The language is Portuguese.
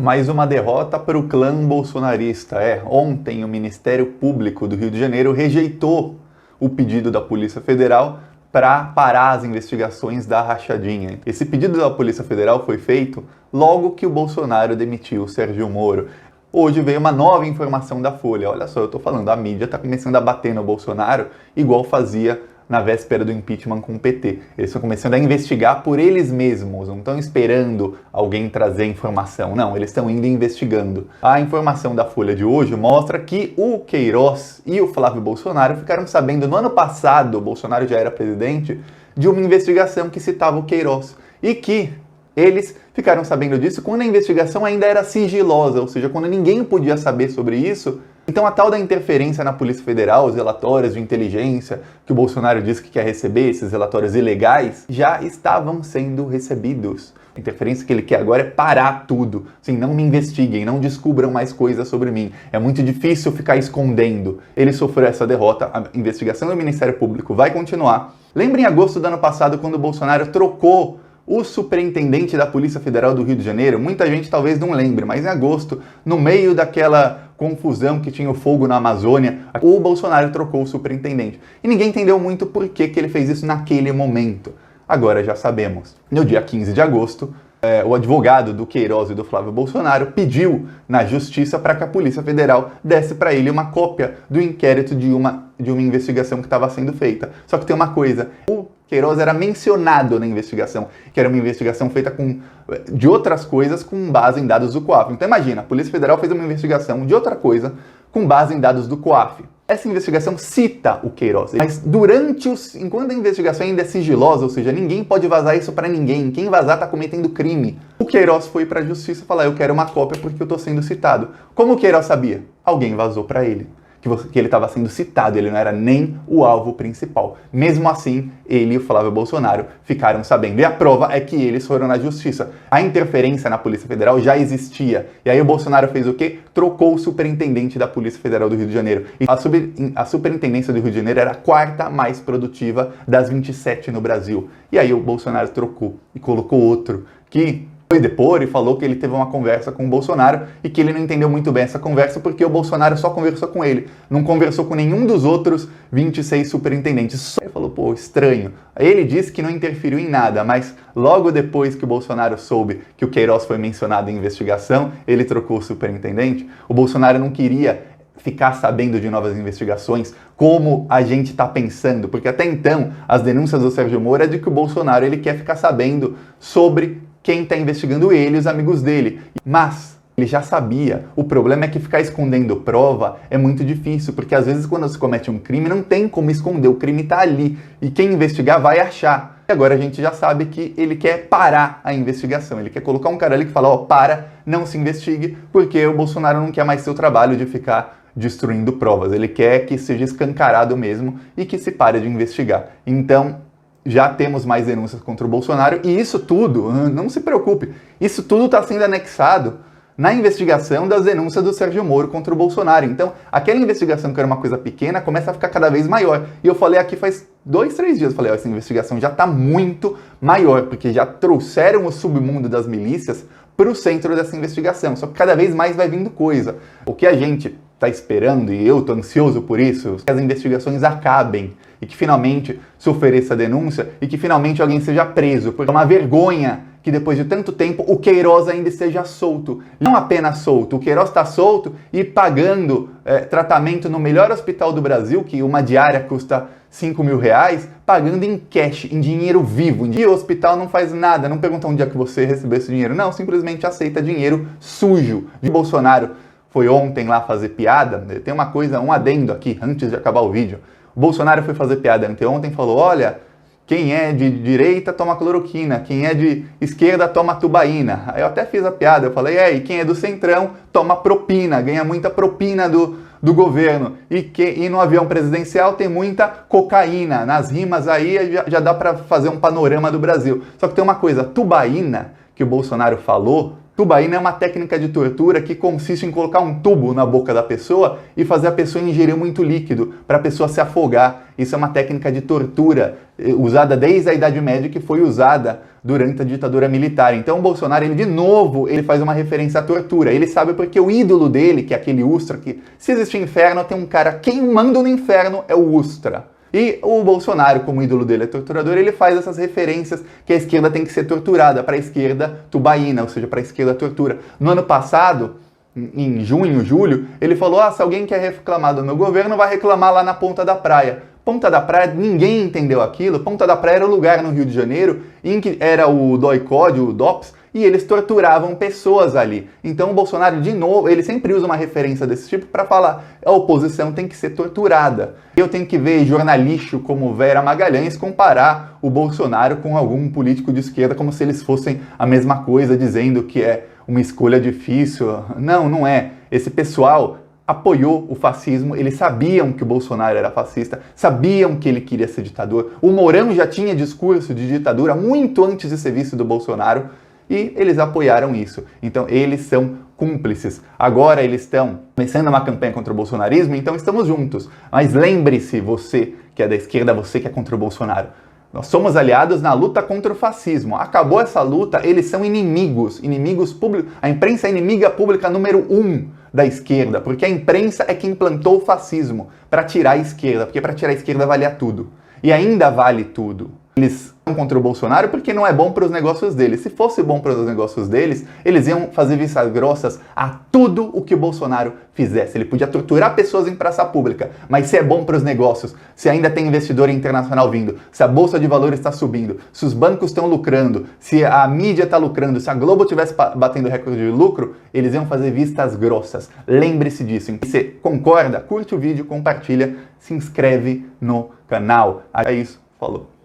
Mais uma derrota para o clã bolsonarista. Ontem o Ministério Público do Rio de Janeiro rejeitou o pedido da Polícia Federal para parar as investigações da rachadinha. Esse pedido da Polícia Federal foi feito logo que o Bolsonaro demitiu o Sérgio Moro. Hoje veio uma nova informação da Folha. Olha só, eu estou falando, a mídia está começando a bater no Bolsonaro igual fazia na véspera do impeachment com o PT. Eles estão começando a investigar por eles mesmos, não estão esperando alguém trazer informação, não, eles estão indo investigando. A informação da Folha de hoje mostra que o Queiroz e o Flávio Bolsonaro ficaram sabendo no ano passado, o Bolsonaro já era presidente, de uma investigação que citava o Queiroz e que eles ficaram sabendo disso quando a investigação ainda era sigilosa, ou seja, quando ninguém podia saber sobre isso. Então a tal da interferência na Polícia Federal, os relatórios de inteligência que o Bolsonaro disse que quer receber, esses relatórios ilegais, já estavam sendo recebidos. A interferência que ele quer agora é parar tudo. Assim, não me investiguem, não descubram mais coisas sobre mim. É muito difícil ficar escondendo. Ele sofreu essa derrota, a investigação do Ministério Público vai continuar. Lembra em agosto do ano passado, quando o Bolsonaro trocou o superintendente da Polícia Federal do Rio de Janeiro? Muita gente talvez não lembre, mas em agosto, no meio daquela confusão que tinha o fogo na Amazônia, o Bolsonaro trocou o superintendente. E ninguém entendeu muito por que ele fez isso naquele momento. Agora já sabemos. No dia 15 de agosto, o advogado do Queiroz e do Flávio Bolsonaro pediu na Justiça para que a Polícia Federal desse para ele uma cópia do inquérito de uma investigação que estava sendo feita. Só que tem uma coisa, o Queiroz era mencionado na investigação, que era uma investigação feita de outras coisas com base em dados do COAF. Então imagina, a Polícia Federal fez uma investigação de outra coisa com base em dados do COAF. Essa investigação cita o Queiroz, mas enquanto a investigação ainda é sigilosa, ou seja, ninguém pode vazar isso para ninguém, quem vazar está cometendo crime. O Queiroz foi para a Justiça falar, eu quero uma cópia porque eu estou sendo citado. Como o Queiroz sabia? Alguém vazou para ele que ele estava sendo citado, ele não era nem o alvo principal. Mesmo assim, ele e o Flávio Bolsonaro ficaram sabendo. E a prova é que eles foram na Justiça. A interferência na Polícia Federal já existia. E aí o Bolsonaro fez o quê? Trocou o superintendente da Polícia Federal do Rio de Janeiro. E a superintendência do Rio de Janeiro era a quarta mais produtiva das 27 no Brasil. E aí o Bolsonaro trocou e colocou outro que foi depor e falou que ele teve uma conversa com o Bolsonaro e que ele não entendeu muito bem essa conversa porque o Bolsonaro só conversou com ele, não conversou com nenhum dos outros 26 superintendentes. Ele falou, pô, estranho. Ele disse que não interferiu em nada, mas logo depois que o Bolsonaro soube que o Queiroz foi mencionado em investigação, ele trocou o superintendente. O Bolsonaro não queria ficar sabendo de novas investigações, como a gente está pensando, porque até então as denúncias do Sérgio Moro é de que o Bolsonaro ele quer ficar sabendo sobre quem está investigando ele e os amigos dele. Mas ele já sabia. O problema é que ficar escondendo prova é muito difícil, porque às vezes quando se comete um crime não tem como esconder, o crime está ali e quem investigar vai achar. E agora a gente já sabe que ele quer parar a investigação, ele quer colocar um cara ali que fala, para, não se investigue, porque o Bolsonaro não quer mais seu trabalho de ficar destruindo provas, ele quer que seja escancarado mesmo e que se pare de investigar. Então, já temos mais denúncias contra o Bolsonaro e isso tudo, não se preocupe, isso tudo está sendo anexado na investigação das denúncias do Sérgio Moro contra o Bolsonaro. Então, aquela investigação que era uma coisa pequena começa a ficar cada vez maior. E eu falei aqui faz 2, 3 dias, eu falei, essa investigação já está muito maior, porque já trouxeram o submundo das milícias para o centro dessa investigação. Só que cada vez mais vai vindo coisa. O que a gente está esperando, e eu estou ansioso por isso, que as investigações acabem e que finalmente se ofereça a denúncia e que finalmente alguém seja preso, porque é uma vergonha que depois de tanto tempo o Queiroz ainda esteja solto. Não apenas solto, o Queiroz está solto e pagando tratamento no melhor hospital do Brasil, que uma diária custa R$5.000, pagando em cash, em dinheiro vivo. E o hospital não faz nada, não pergunta onde é que você recebeu esse dinheiro, não, simplesmente aceita dinheiro sujo. De Bolsonaro foi ontem lá fazer piada, tem uma coisa, um adendo aqui, antes de acabar o vídeo. O Bolsonaro foi fazer piada anteontem e falou, olha, quem é de direita toma cloroquina, quem é de esquerda toma tubaína. Aí eu até fiz a piada, eu falei, e quem é do centrão toma propina, ganha muita propina do governo. E no avião presidencial tem muita cocaína. Nas rimas aí já dá para fazer um panorama do Brasil. Só que tem uma coisa, tubaína, que o Bolsonaro falou, Tubaína é uma técnica de tortura que consiste em colocar um tubo na boca da pessoa e fazer a pessoa ingerir muito líquido para a pessoa se afogar. Isso é uma técnica de tortura usada desde a Idade Média, que foi usada durante a ditadura militar. Então o Bolsonaro, ele de novo, ele faz uma referência à tortura. Ele sabe porque o ídolo dele, que é aquele Ustra, que se existe inferno, tem um cara, quem manda no inferno é o Ustra. E o Bolsonaro, como ídolo dele é torturador, ele faz essas referências que a esquerda tem que ser torturada, para a esquerda tubaína, ou seja, para a esquerda tortura. No ano passado, em junho, julho, ele falou, se alguém quer reclamar do meu governo, vai reclamar lá na Ponta da Praia. Ponta da Praia, ninguém entendeu aquilo. Ponta da Praia era um lugar no Rio de Janeiro em que era o DOI-CODE, o DOPS, e eles torturavam pessoas ali. Então o Bolsonaro, de novo, ele sempre usa uma referência desse tipo para falar a oposição tem que ser torturada. Eu tenho que ver jornalista como Vera Magalhães comparar o Bolsonaro com algum político de esquerda como se eles fossem a mesma coisa, dizendo que é uma escolha difícil. Não, não é. Esse pessoal apoiou o fascismo, eles sabiam que o Bolsonaro era fascista, sabiam que ele queria ser ditador. O Mourão já tinha discurso de ditadura muito antes de ser vice do Bolsonaro e eles apoiaram isso. Então eles são cúmplices. Agora eles estão começando uma campanha contra o bolsonarismo, então estamos juntos. Mas lembre-se, você que é da esquerda, você que é contra o Bolsonaro, nós somos aliados na luta contra o fascismo. Acabou essa luta, eles são inimigos públicos. A imprensa é inimiga pública número 1 da esquerda, porque a imprensa é quem implantou o fascismo para tirar a esquerda, porque para tirar a esquerda valia tudo. E ainda vale tudo. Eles são contra o Bolsonaro porque não é bom para os negócios deles. Se fosse bom para os negócios deles, eles iam fazer vistas grossas a tudo o que o Bolsonaro fizesse. Ele podia torturar pessoas em praça pública, mas se é bom para os negócios, se ainda tem investidor internacional vindo, se a Bolsa de Valores está subindo, se os bancos estão lucrando, se a mídia está lucrando, se a Globo estivesse batendo recorde de lucro, eles iam fazer vistas grossas. Lembre-se disso. Se você concorda, curte o vídeo, compartilha, se inscreve no canal. É isso. Falou.